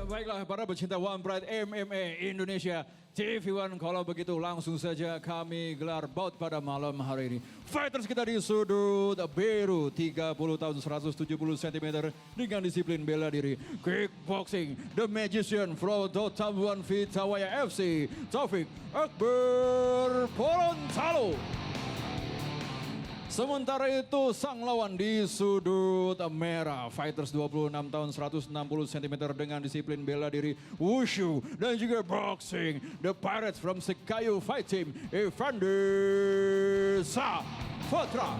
baiklah para pecinta One Pride MMA Indonesia TV1, kalau begitu langsung saja kami gelar bout pada malam hari ini. Fighters kita di sudut biru 30 tahun 170 cm dengan disiplin bela diri kickboxing, The Magician from Tambuan Fitawaya FC, Taufik Akbar Porontalo. Sementara itu sang lawan di sudut merah, fighters 26 tahun 160 cm dengan disiplin bela diri wushu dan juga boxing, the Pirates from Sekayu Fight Team, Evander Saputra.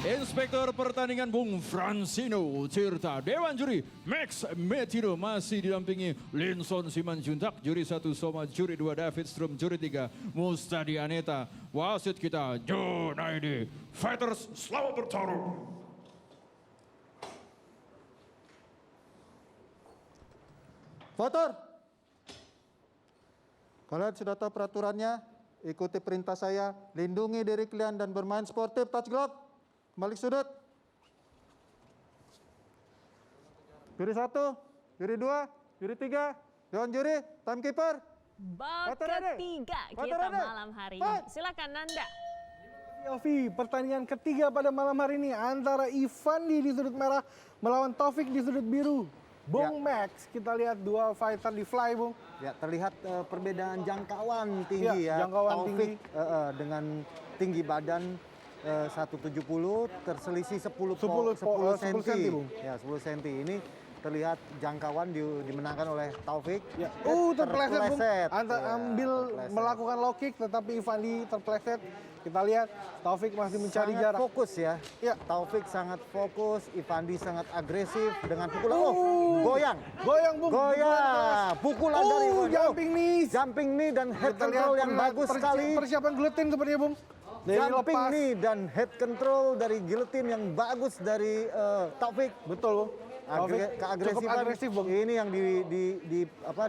Inspektor pertandingan Bung Francino Tirta, Dewan Juri Max Metino masih didampingi Linson Simanjuntak, Juri 1 Soma, Juri 2 David Strom, Juri 3 Mustadi Aneta, wasit kita Junaidi. Fighters selamat bertarung. Fighter, kalian sudah tahu peraturannya, ikuti perintah saya, lindungi diri kalian dan bermain sportif, touch glove. Balik sudut. Juri 1, juri 2, juri 3, Dewan Juri, timekeeper. Bout ketiga kita malam hari ini. Silakan Nanda. Yofi, pertandingan ketiga pada malam hari ini antara Ivandi di sudut merah melawan Taufik di sudut biru. Bung Max, kita lihat dua fighter di fly, Bung. Ya, terlihat perbedaan jangkauan tinggi ya. Jangkauan Taufik tinggi. Dengan tinggi badan 170 terselisih 10 cm. Bung. Ya, 10 cm. Ini terlihat jangkauan dimenangkan oleh Taufik. Ya. Terpleset, Bung. Melakukan low kick tetapi Ivandi terpleset. Kita lihat Taufik masih mencari sangat jarak. Fokus ya. Ya. Taufik sangat fokus, Ivandi sangat agresif dengan pukulan. Goyang. Goyang, Bung. Goyang. Pukulan dari Ivandi. Jumping knee. Dan head control yang bagus sekali. Persiapan guillotine sepertinya, Bung. Jumping knee dan head control dari guillotine yang bagus dari Taufik. Betul, Bung. Keagresivan agresif, Bung. ini yang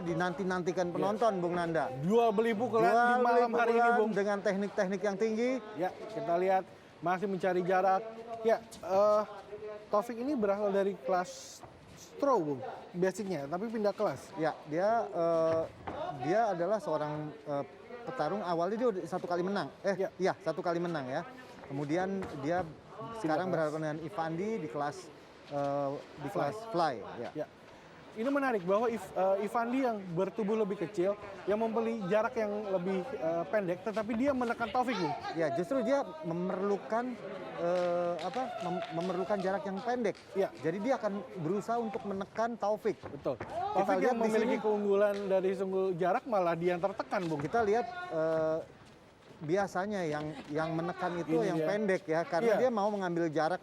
dinanti-nantikan penonton, Bung Nanda. Jual beli pukulan di malam hari ini, Bung. Dengan teknik-teknik yang tinggi. Ya, kita lihat masih mencari jarak. Ya, Taufik ini berasal dari kelas Stro, Bung. Basicnya, tapi pindah kelas. Ya, dia adalah seorang petarung. Awalnya dia 1 kali menang. Iya, 1 kali menang ya. Kemudian dia sekarang berhadapan dengan Ivandi di kelas fly. Ya. Ini menarik bahwa Ivandi yang bertubuh lebih kecil, yang membeli jarak yang lebih pendek, tetapi dia menekan Taufik, Bung. Ya, justru dia memerlukan memerlukan jarak yang pendek. Ya. Jadi dia akan berusaha untuk menekan Taufik. Betul. Taufik yang memiliki keunggulan dari sungguh jarak, malah dia yang tertekan, Bung. Kita lihat biasanya yang menekan itu yang pendek ya, karena dia mau mengambil jarak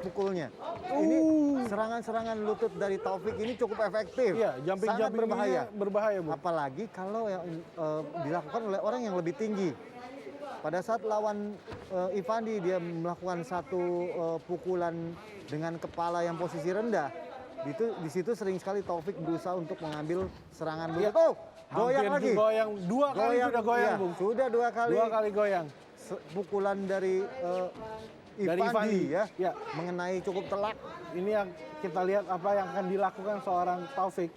pukulnya. Ini serangan-serangan lutut dari Taufik ini cukup efektif. Iya, sangat berbahaya, Bu. Apalagi kalau yang dilakukan oleh orang yang lebih tinggi. Pada saat lawan Ivandi dia melakukan satu pukulan dengan kepala yang posisi rendah. Di situ sering sekali Taufik berusaha untuk mengambil serangan lutut. Goyang lagi. Dua kali sudah goyang, Bung. Sudah 2 kali. 2 kali goyang. Pukulan dari Ivandi ya, mengenai cukup telak. Ini yang kita lihat apa yang akan dilakukan seorang Taufik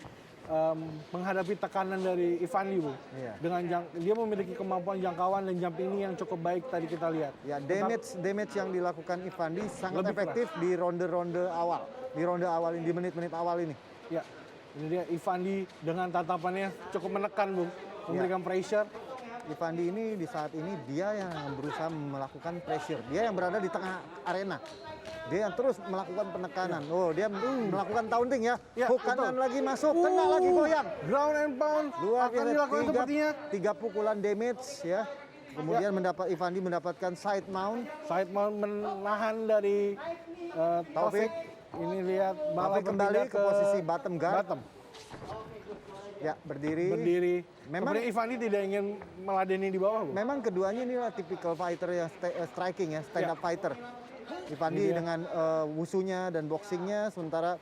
menghadapi tekanan dari Ivandi, Bu. Iya. Dengan dia memiliki kemampuan jangkauan dan jumping ini yang cukup baik tadi kita lihat. Ya, damage yang dilakukan Ivandi sangat efektif di ronde-ronde awal. Di ronde awal ini, di menit-menit awal ini. Ya. Ini dia Ivandi dengan tatapannya cukup menekan, Bung. Memberikan pressure. Ivandi ini di saat ini dia yang berusaha melakukan pressure. Dia yang berada di tengah arena. Dia yang terus melakukan penekanan. Dia melakukan taunting ya. Hook kanan lagi masuk, kena lagi goyang. Ground and pound. Akan dilakukan sepertinya. 3 pukulan damage ya. Kemudian Ivandi mendapatkan side mount. Side mount menahan dari Taufik. Ini lihat malah kembali ke posisi bottom guard. Ya, berdiri. Memang Ivandi tidak ingin meladeni di bawah, Bu. Memang keduanya inilah tipikal fighter yang striking ya, stand up fighter. Ivandi dengan wusunya dan boxingnya, sementara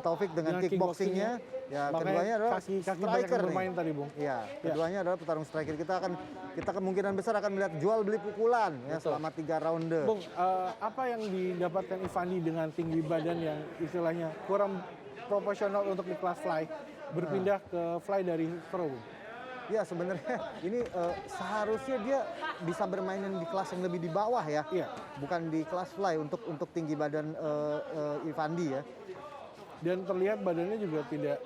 Taufik dengan kickboxingnya. Ya, Makanya keduanya adalah kaki banyak striker yang nih. bermain tadi, Bung. Iya, keduanya adalah petarung striker. Kita kemungkinan besar akan melihat jual beli pukulan ya selama 3 ronde. Bung, apa yang didapatkan Ivandi dengan tinggi badan yang istilahnya kurang proporsional untuk di kelas fly, berpindah ke fly dari pro, Bung? Ya sebenarnya ini seharusnya dia bisa bermain di kelas yang lebih di bawah ya, Iya. bukan di kelas fly untuk tinggi badan Ivandi ya. Dan terlihat badannya juga tidak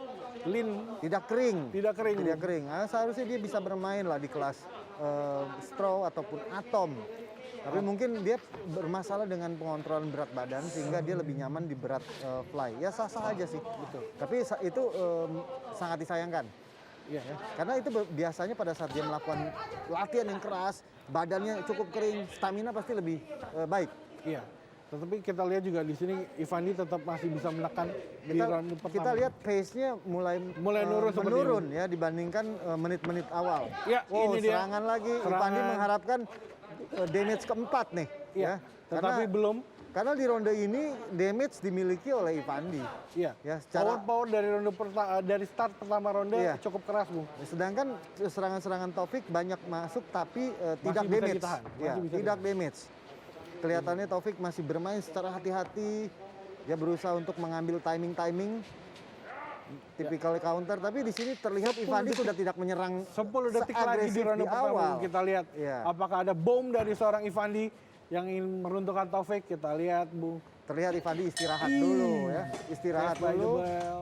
lean, Tidak kering. tidak kering. Tidak kering. Nah, seharusnya dia bisa bermain lah di kelas straw ataupun atom. Tapi mungkin dia bermasalah dengan pengontrolan berat badan sehingga dia lebih nyaman di berat fly. Ya sah-sah aja sih. Betul. Tapi itu sangat disayangkan. Iya. Ya. Karena itu biasanya pada saat dia melakukan latihan yang keras, badannya cukup kering, stamina pasti lebih baik. Iya. Tetapi kita lihat juga di sini Ivandi tetap masih bisa menekan di ronde pertama. Kita lihat pace-nya mulai nurun seperti menurun ya dibandingkan menit-menit awal. Ya, ini dia. Serangan lagi. Serangan. Ivandi mengharapkan damage keempat nih. Iya. Tetapi belum. Karena di ronde ini damage dimiliki oleh Ivandi. Iya. Ya, secara Power dari ronde dari start pertama ronde Iya. cukup keras, Bung. sedangkan serangan-serangan Taufik banyak masuk tapi tidak bisa damage. ditahan, Ya, masih bisa tidak damage. Kelihatannya Taufik masih bermain secara hati-hati. Dia berusaha untuk mengambil timing tipikal counter, tapi di sini terlihat Ivandi sudah tidak menyerang 10 detik lagi di seagresif ronde di pertama, awal. Bung. Kita lihat Iya. apakah ada bom dari seorang Ivandi yang ingin meruntuhkan Taufik. Kita lihat, Bung. Terlihat Ivandi istirahat dulu ya, istirahat Left by the dulu. bell.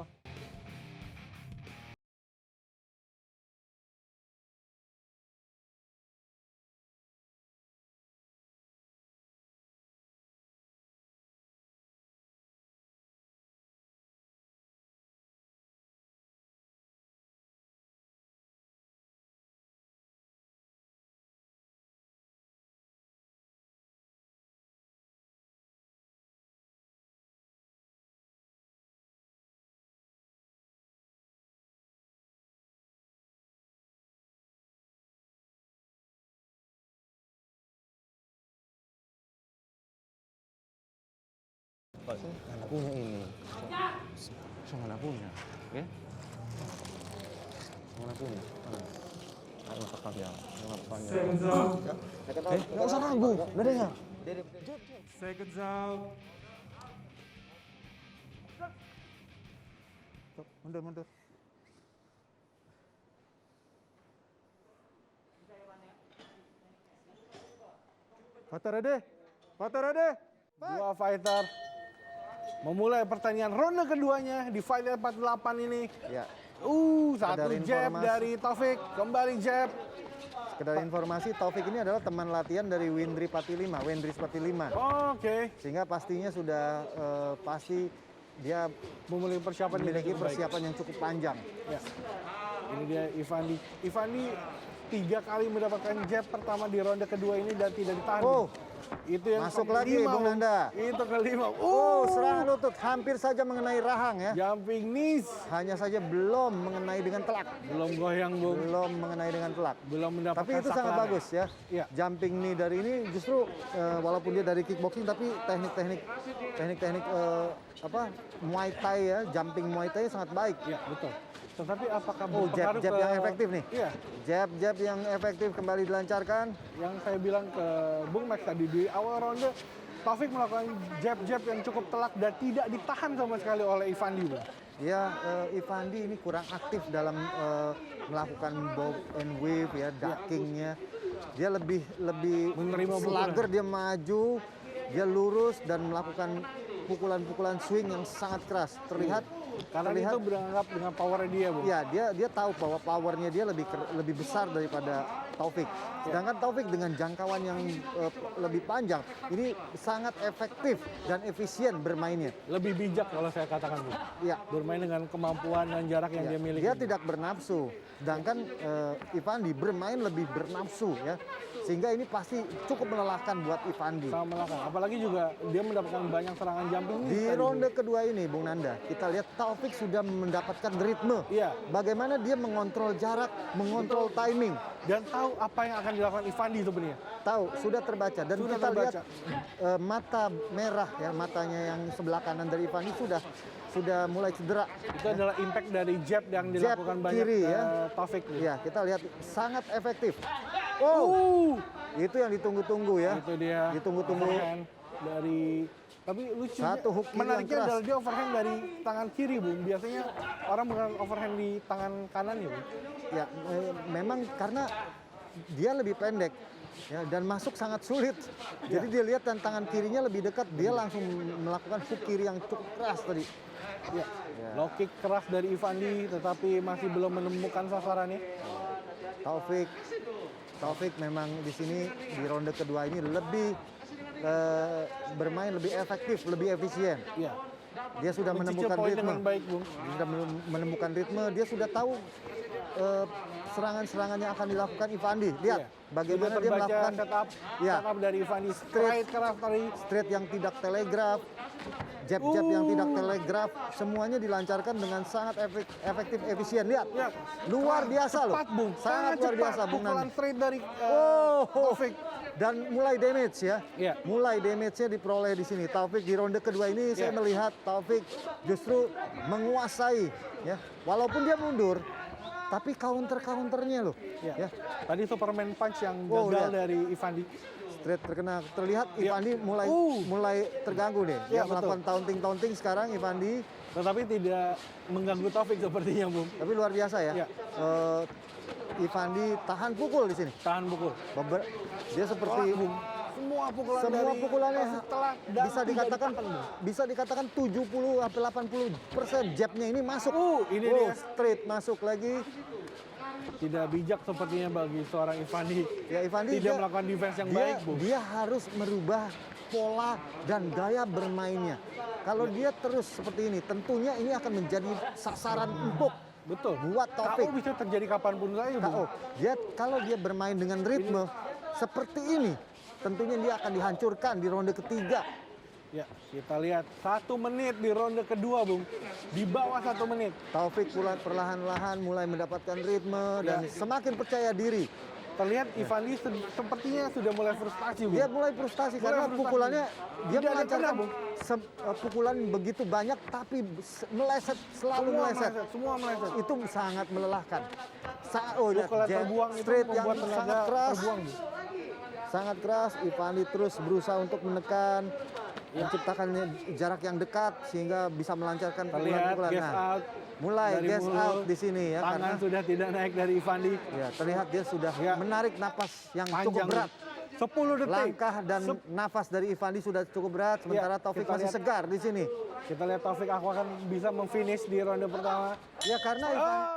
Mana punya ini? Mana punya? Oke. Mana punya? Mana panjang? Mana panjang? Nggak usah ragu, dadanya. Seconds out. Mundur. Fighter ready. Dua fighter memulai pertandingan ronde keduanya di fighter 48 ini. Ya, Satu Sekedar jab informasi. dari Taufik, kembali jab. sekedar informasi Taufik ini adalah teman latihan dari Wendry Patilima. Oke. Sehingga pastinya sudah pasti dia Memiliki persiapan yang memiliki cukup baik. persiapan yang cukup panjang. Ya. Ini dia Ivandi. Ivandi 3 kali mendapatkan jab pertama di ronde kedua ini dan tidak ditahan. Oh, itu yang masuk kelima, lagi, Bung Nanda. Itu kelima. Serangan lutut hampir saja mengenai rahang ya. Jumping knees. Hanya saja belum mengenai dengan telak. Belum goyang, Bung. Belum mengenai dengan telak. Belum mendapatkan Tapi itu sangat saklanan. bagus ya. Iya. Jumping knee dari ini justru walaupun dia dari kickboxing tapi teknik-teknik Muay Thai ya, jumping Muay Thai sangat baik. Iya, betul. Tetapi apakah Oh, berpengaruh jab ke... yang efektif nih. Iya. Jab yang efektif kembali dilancarkan. Yang saya bilang ke Bung Max tadi di awal ronde, Taufik melakukan jab-jab yang cukup telak dan tidak ditahan sama sekali oleh Ivandi, Bung. Ya, Ivandi ini kurang aktif dalam melakukan bob and weave ya, duckingnya. Dia lebih Menerima slugger, dia maju, dia lurus dan melakukan pukulan-pukulan swing yang sangat keras. Karena itu beranggap dengan powernya dia, Bung. Ya, dia tahu bahwa powernya dia lebih besar daripada Taufik. Sedangkan Taufik dengan jangkauan yang lebih panjang, ini sangat efektif dan efisien bermainnya. Lebih bijak kalau saya katakan, Bung. Ya, Bermain dengan kemampuan dan jarak yang dia miliki. dia tidak bernafsu. Sedangkan Ivandi bermain lebih bernafsu ya. Sehingga ini pasti cukup melelahkan buat Ivandi. Sama melakang. Apalagi juga dia mendapatkan banyak serangan jumping knees Di tadi, ronde Bung. kedua ini, Bung Nanda, kita lihat Taufik sudah mendapatkan ritme. Iya. Bagaimana dia mengontrol jarak, mengontrol timing. Dan tahu tahu apa yang akan dilakukan Ifandi sebenarnya. Tahu, sudah terbaca dan Sudah kita terbaca. lihat mata merah ya, matanya yang sebelah kanan dari Ifandi sudah mulai cedera. Itu adalah impact dari jab yang Jab dilakukan banyak kiri, ya. Taufik. Ya, kita lihat sangat efektif. Oh, itu yang ditunggu-tunggu ya. Itu dia. Ditunggu-tunggu. Overhand dari, tapi lucunya Satu hook kiri yang menariknya keras. adalah dia overhand dari tangan kiri, Bung. Biasanya orang bukan overhand di tangan kanan ya, Bung. Ya, memang karena dia lebih pendek ya, dan masuk sangat sulit. Jadi dia lihat dan tangan kirinya lebih dekat, dia langsung melakukan hook kiri yang cukup keras tadi. Ya. Low kick keras dari Ifandi, tetapi masih belum menemukan sasarannya. Taufik memang di sini di ronde kedua ini lebih bermain lebih efektif, lebih efisien. Ya. Dia sudah Mencicil menemukan poin ritme. dengan baik, Bung. Dia sudah menemukan ritme, dia sudah tahu serangan-serangan yang akan dilakukan Ifandi. Lihat Iya. bagaimana Sudah dia terbaca melakukan Ya. setup dari Ifandi, straight keras tadi. straight yang tidak telegraf, jab-jab yang tidak telegraf, semuanya dilancarkan dengan sangat efektif, efisien. Lihat, Ya. luar biasa loh, Cepat, Bung. sangat luar cepat. biasa, Bung Pukulan Nandi. straight dari Oh, Taufik. dan mulai damage ya, Iya. mulai damage-nya diperoleh di sini. Taufik di ronde kedua ini saya Iya. melihat Taufik justru menguasai, ya, walaupun dia mundur, tapi counternya loh, Ya. ya. Tadi Superman punch yang Oh, gagal lihat. dari Ifandi. Straight terlihat Iya. Ifandi mulai terganggu deh. Dia Iya, melakukan taunting sekarang Ifandi, Tetapi tidak mengganggu Taufik sepertinya, Bung. tapi luar biasa ya. Iya. Ifandi tahan pukul di sini. Tahan pukul. Dia seperti Tolak, Bung. Semua pukulan semua dari pukulannya Taufik telak dan bisa tidak dikatakan ditahan, Bung. 70-80% jabnya ini masuk. Ini dia. Straight masuk lagi. Tidak bijak sepertinya bagi seorang Ifandi. Ya Ifandi Tidak melakukan defense yang baik, Bung. dia harus merubah pola dan gaya bermainnya. Kalau dia terus seperti ini, tentunya ini akan menjadi sasaran empuk Betul. buat Taufik. KO bisa terjadi kapanpun saja, Bung. KO. Kalau dia bermain dengan ritme seperti ini, tentunya dia akan dihancurkan di ronde ketiga. Ya, kita lihat 1 menit di ronde kedua, Bung. Di bawah 1 menit. Taufik perlahan-lahan mulai mendapatkan ritme dan Ya. semakin percaya diri. Terlihat Ifandi sepertinya sudah mulai frustasi, Bung. Dia mulai frustasi karena frustasi. pukulannya dia Tidak ada melancarkan pernah, Bung. pukulan begitu banyak tapi meleset, selalu meleset. Semua meleset. Itu sangat melelahkan. Lihat, Pukulan jab terbuang itu straight yang membuat tenaga sangat keras. terbuang, Bung. Sangat keras, Ifandi terus berusaha untuk menekan, Ya. menciptakan jarak yang dekat sehingga bisa melancarkan Terlihat pukulan-pukulan. gas out. mulai dari gas mulut. out di sini ya, Tangan karena sudah tidak naik dari Ifandi. ya terlihat dia sudah Ya. menarik napas yang cukup Panjang. berat. 10 detik. Langkah dan nafas dari Ifandi sudah cukup berat, sementara Taufik kita masih lihat. segar di sini. Kita lihat Taufik aku akan bisa memfinish di ronde pertama. Ya karena Ifandi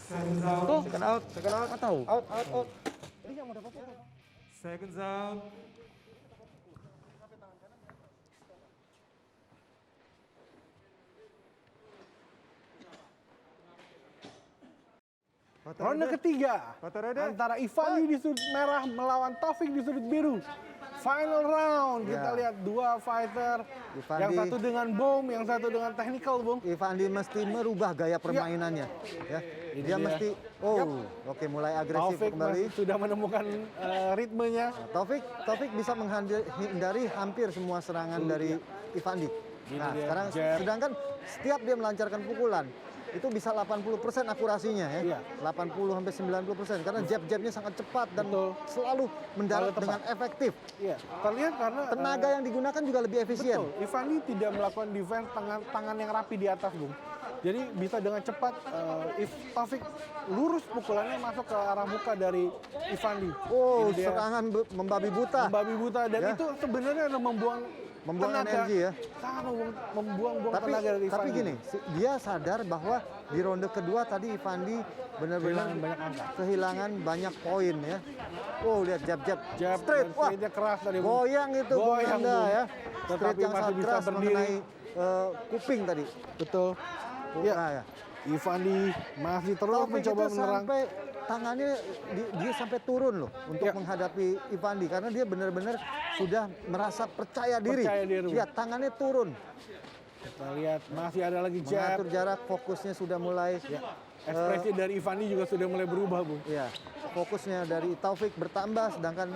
Seconds out. second out atau out. Seconds out. Ronde ketiga antara Ifandi di sudut merah melawan Taufik di sudut biru. Final round, kita Ya. lihat dua fighter, Ifandi- yang satu dengan bom, yang satu dengan technical, Bung. Ifandi mesti merubah gaya permainannya. Ya. Ini Dia dia. mesti oke mulai agresif Taufik kembali. sudah menemukan ritmenya. Taufik bisa menghindari hampir semua serangan dari Ifandi. Ini Nah, dia, sekarang jab. sedangkan setiap dia melancarkan pukulan, itu bisa 80% akurasinya ya. Iya. 80 sampai 90% karena jab-jabnya sangat cepat dan Betul. selalu mendarat Selalu tepat. dengan efektif. Iya, terlihat karena Tenaga yang digunakan juga lebih efisien. betul, Ivani tidak melakukan defense tangan yang rapi di atas, Bung. Jadi bisa dengan cepat Taufik lurus pukulannya masuk ke arah muka dari Ivani. Oh, Ini dia serangan membabi buta. membabi buta dan Ya. itu sebenarnya adalah membuang tenaga, energi ya. sangat membuang Tapi tenaga dari Ivani. tapi gini, dia sadar bahwa di ronde kedua tadi Ivandi benar-benar Kehilangan banyak angka. kehilangan banyak poin ya. Oh, lihat jab-jab Jab straight. dan Wah, straight-nya keras tadi, Bung. goyang itu Bung Goyang, Anda Bung. ya. Straight Tetapi yang masih sangat bisa keras berdiri. mengenai kuping tadi. Betul. Ya. Ya. Ivani masih terus Taufik mencoba itu menyerang. sampai tangannya dia sampai turun loh untuk Ya. menghadapi Ivandi karena dia benar-benar sudah merasa percaya diri. Percaya diri, Bung. Lihat tangannya turun. Kita lihat masih ada lagi jab. Mengatur jarak, fokusnya sudah mulai Ekspresi dari Ivani juga sudah mulai berubah, Bung. ya, fokusnya dari Taufik bertambah sedangkan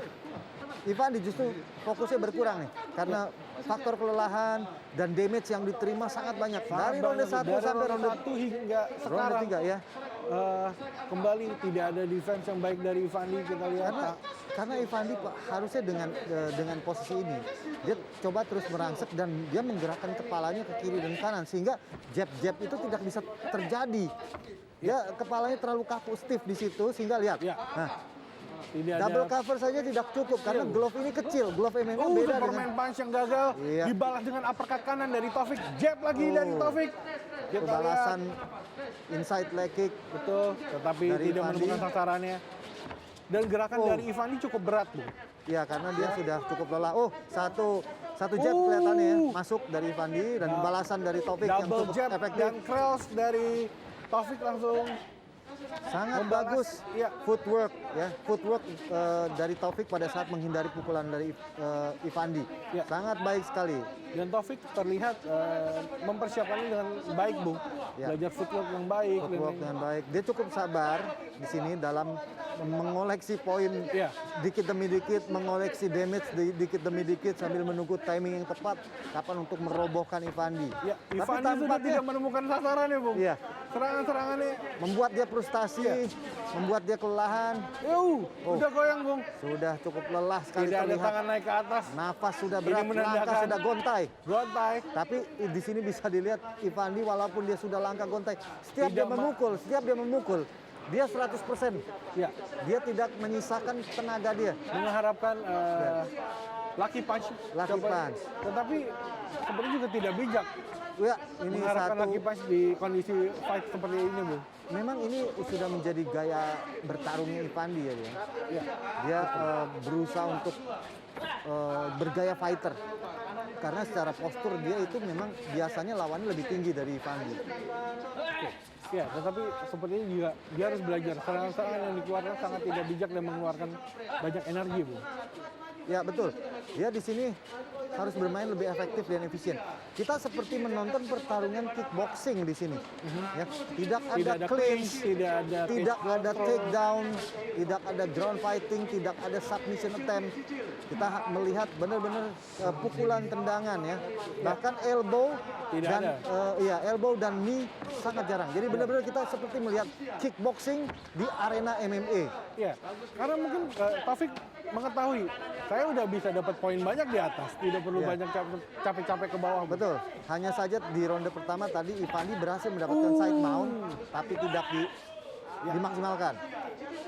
Ivandi justru fokusnya berkurang nih karena faktor kelelahan dan damage yang diterima sangat banyak dari ronde 1 Dari sampai ronde 1 hingga ronde sekarang 3 ya. kembali tidak ada defense yang baik dari Ivani, kita lihat. Karena Ivandi Pak, harusnya dengan posisi ini dia coba terus merangsek dan dia menggerakkan kepalanya ke kiri dan kanan sehingga jab-jab itu tidak bisa terjadi. Dia kepalanya terlalu kaku stiff di situ sehingga lihat. Ya. Nah, Tidak double ada cover saja tidak cukup karena glove ini kecil, glove MMA beda Superman dengan punch yang gagal Iya. dibalas dengan uppercut kanan dari Taufik, jab lagi dari Taufik. Kita balasan lihat, inside leg kick. betul, tetapi dari tidak Ivani. menemukan sasarannya. Dan gerakan Oh. dari Ivani cukup berat, Bung. Ya karena dia sudah cukup lelah. Oh, satu jab kelihatannya ya masuk dari Ivandi dan balasan dari Taufik yang Double cukup jab efektif. dan cross dari Taufik langsung Sangat membalas. bagus Iya. footwork ya, footwork dari Taufik pada saat menghindari pukulan dari Ivandi. Ya. Sangat baik sekali. dan Taufik terlihat mempersiapkannya dengan baik, Bung. Ya. Belajar footwork yang baik. Footwork dengan baik. Dia cukup sabar di sini dalam mengoleksi poin Iya. dikit demi dikit, mengoleksi damage dikit demi dikit sambil menunggu timing yang tepat kapan untuk merobohkan Ivandi. Ya, Tapi Ivani sudah tampaknya tidak menemukan sasarannya, Bung. Iya. Serangan-serangannya, membuat dia frustasi, Iya. membuat dia kelelahan. udah goyang, Bung. Sudah cukup lelah sekali Tidak ada terlihat. tangan naik ke atas. Nafas sudah Ini berat, menandakan- langkah sudah gontai. Gontai. Tapi di sini bisa dilihat Ivandi walaupun dia sudah langkah gontai, setiap Tidak dia memukul, dia 100%. Ya, Dia tidak menyisakan tenaga dia. mengharapkan lucky punch. Lucky punch. Tetapi sebenarnya juga tidak bijak Ya, ini mengharapkan satu. lucky punch di kondisi fight seperti ini, Bung. Memang ini sudah menjadi gaya bertarungnya Ivandi ya dia. Ya, Dia berusaha untuk bergaya fighter. Karena secara postur dia itu memang biasanya lawannya lebih tinggi dari Ivandi. ya, tetapi sepertinya juga dia harus belajar. Serangan-serangan yang dikeluarkan sangat tidak bijak dan mengeluarkan banyak energi, Bung. Ya betul. Dia di sini harus bermain lebih efektif dan efisien. Kita seperti menonton pertarungan kickboxing di sini. Ya, tidak Tidak ada ada clinch, tidak ada tidak cage ada control. takedown, tidak ada ground fighting, tidak ada submission attempt. Kita melihat benar-benar pukulan tendangan ya. Bahkan elbow Tidak dan ada. elbow dan knee sangat jarang. Jadi benar-benar kita seperti melihat kickboxing di arena MMA. Ya, karena mungkin Taufik mengetahui saya udah bisa dapat poin banyak di atas, tidak perlu Ya. banyak capek-capek ke bawah. Bung. Betul. Hanya saja di ronde pertama tadi Ivandi berhasil mendapatkan side mount tapi tidak dimaksimalkan.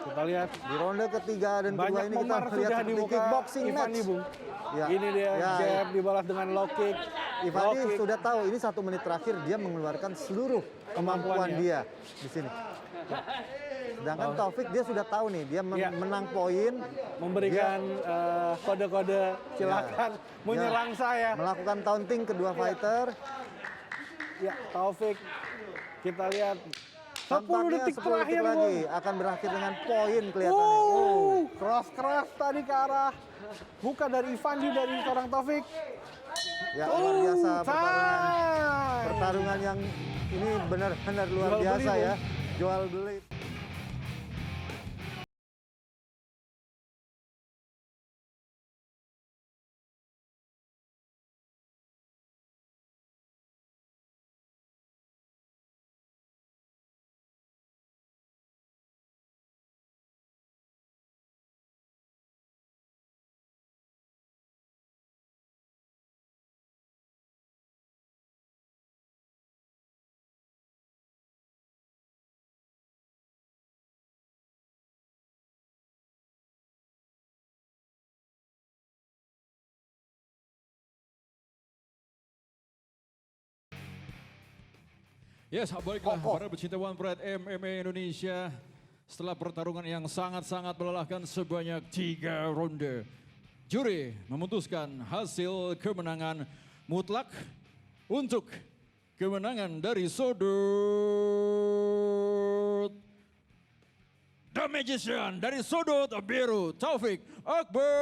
Kita lihat Di ronde ketiga dan kedua banyak ini kita memar melihat sudah di seperti muka kickboxing Ivani, match. Bung. Ya. Ini dia Ya, jab dibalas dengan low kick. Ivandi Low kick. sudah tahu ini 1 menit terakhir dia mengeluarkan seluruh kemampuan Kemampuannya. dia di sini. Sedangkan Taufik dia sudah tahu nih dia Ya. menang poin, memberikan kode-kode silakan menyerang saya. melakukan taunting kedua fighter. Ya, Taufik kita lihat 10 Tampaknya detik 10 terakhir, detik lagi Bung. akan berakhir dengan poin kelihatannya. Cross keras tadi ke arah buka dari Ivandi dari seorang Taufik. Ya luar biasa Say. pertarungan yang ini benar-benar luar Jual beli, biasa Bung. ya. Jual beli. Yes, baiklah para pecinta One Pride MMA Indonesia. Setelah pertarungan yang sangat-sangat melelahkan sebanyak 3 ronde, juri memutuskan hasil kemenangan mutlak untuk kemenangan dari sudut The Magician, dari sudut biru Taufik Akbar.